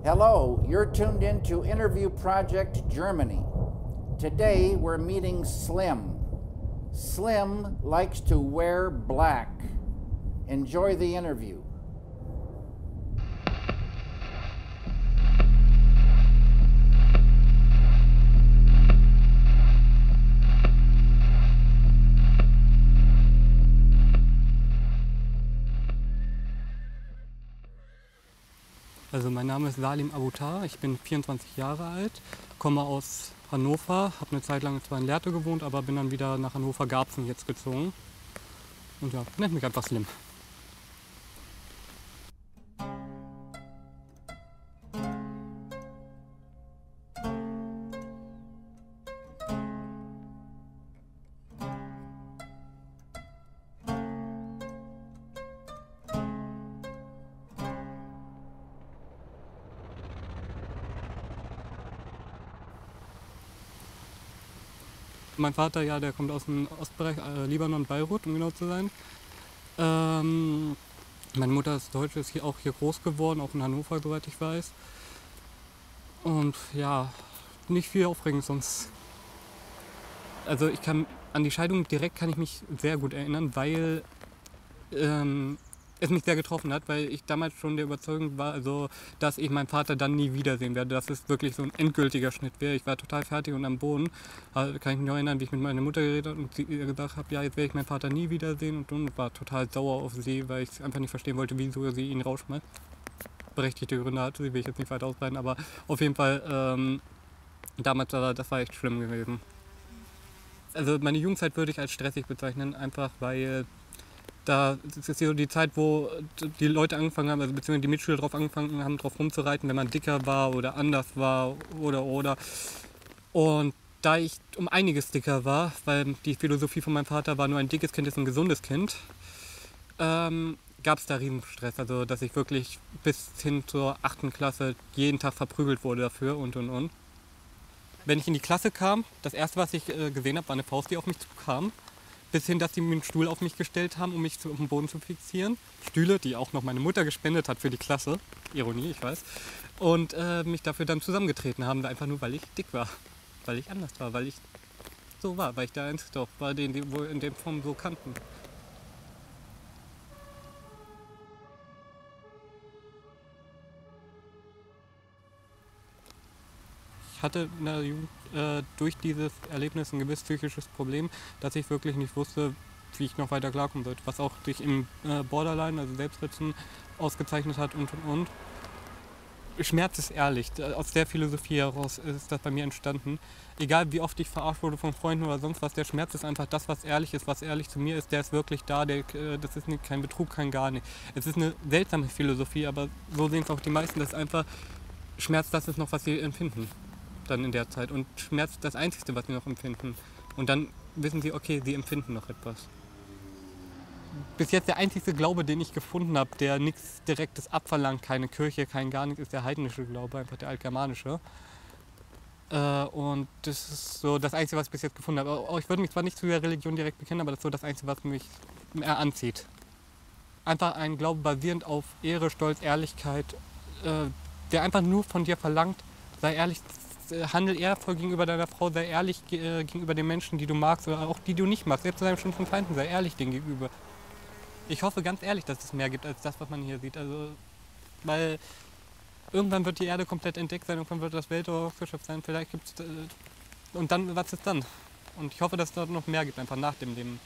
Hello, you're tuned into Interview Project Germany. Today we're meeting Slim. Slim likes to wear black. Enjoy the interview. Also mein Name ist Salim Abutar, ich bin 24 Jahre alt, komme aus Hannover, habe eine Zeit lang zwar in Lehrte gewohnt, aber bin dann wieder nach Hannover-Garbsen jetzt gezogen. Und ja, nennt mich einfach Slim. Mein Vater, ja, der kommt aus dem Ostbereich, Libanon, Beirut, um genau zu sein. Meine Mutter ist Deutsche, ist hier groß geworden, auch in Hannover, soweit ich weiß. Und ja, nicht viel aufregend sonst. Also an die Scheidung direkt kann ich mich sehr gut erinnern, weil es mich sehr getroffen hat, weil ich damals schon der Überzeugung war, also, dass ich meinen Vater dann nie wiedersehen werde, dass es wirklich so ein endgültiger Schnitt wäre. Ich war total fertig und am Boden. Also, kann ich mich noch erinnern, wie ich mit meiner Mutter geredet habe und sie ihr gesagt habe, ja, jetzt werde ich meinen Vater nie wiedersehen und war total sauer auf sie, weil ich einfach nicht verstehen wollte, wieso sie ihn rausschmeißt. Berechtigte Gründe hatte, die will ich jetzt nicht weiter ausbreiten, aber auf jeden Fall, damals das war echt schlimm gewesen. Also meine Jugendzeit würde ich als stressig bezeichnen, einfach weil das ist so die Zeit, wo die Leute angefangen haben, also beziehungsweise die Mitschüler drauf angefangen haben, drauf rumzureiten, wenn man dicker war oder anders war oder. Und da ich um einiges dicker war, weil die Philosophie von meinem Vater war, nur ein dickes Kind ist ein gesundes Kind, gab es da Riesenstress. Also dass ich wirklich bis hin zur 8. Klasse jeden Tag verprügelt wurde dafür und. Wenn ich in die Klasse kam, das erste, was ich gesehen habe, war eine Faust, die auf mich zukam. Bis hin, dass sie mir einen Stuhl auf mich gestellt haben, um mich auf den Boden zu fixieren. Stühle, die auch noch meine Mutter gespendet hat für die Klasse. Ironie, ich weiß. Und mich dafür dann zusammengetreten haben, einfach nur, weil ich dick war. Weil ich anders war, weil ich so war, weil ich der Einzige doch war, den die wohl in der Form so kannten. Ich hatte in der Jugend durch dieses Erlebnis ein gewisses psychisches Problem, dass ich wirklich nicht wusste, wie ich noch weiter klarkommen sollte. Was auch sich im Borderline, also Selbstverletzung, ausgezeichnet hat und. Schmerz ist ehrlich. Aus der Philosophie heraus ist das bei mir entstanden. Egal wie oft ich verarscht wurde von Freunden oder sonst was, der Schmerz ist einfach das, was ehrlich ist, was ehrlich zu mir ist, der ist wirklich da, das ist kein Betrug, kein gar nicht. Es ist eine seltsame Philosophie, aber so sehen es auch die meisten, das ist einfach Schmerz, das ist noch, was sie empfinden. Dann in der Zeit. Und Schmerz ist das Einzige, was sie noch empfinden. Und dann wissen sie, okay, sie empfinden noch etwas. Bis jetzt der einzige Glaube, den ich gefunden habe, der nichts Direktes abverlangt, keine Kirche, kein gar nichts, ist der heidnische Glaube, einfach der altgermanische. Und das ist so das Einzige, was ich bis jetzt gefunden habe. Auch ich würde mich zwar nicht zu der Religion direkt bekennen, aber das ist so das Einzige, was mich mehr anzieht. Einfach ein Glaube basierend auf Ehre, Stolz, Ehrlichkeit, der einfach nur von dir verlangt, sei ehrlich, handel ehrvoll gegenüber deiner Frau, sei ehrlich gegenüber den Menschen, die du magst oder auch die du nicht magst. Selbst zu deinen schlimmsten Feinden, sei ehrlich denen gegenüber. Ich hoffe ganz ehrlich, dass es mehr gibt als das, was man hier sieht. Also, weil irgendwann wird die Erde komplett entdeckt sein, irgendwann wird das Weltall ausgeschöpft sein, vielleicht gibt es. Und dann, was ist dann? Und ich hoffe, dass es dort noch mehr gibt, einfach nach dem Leben.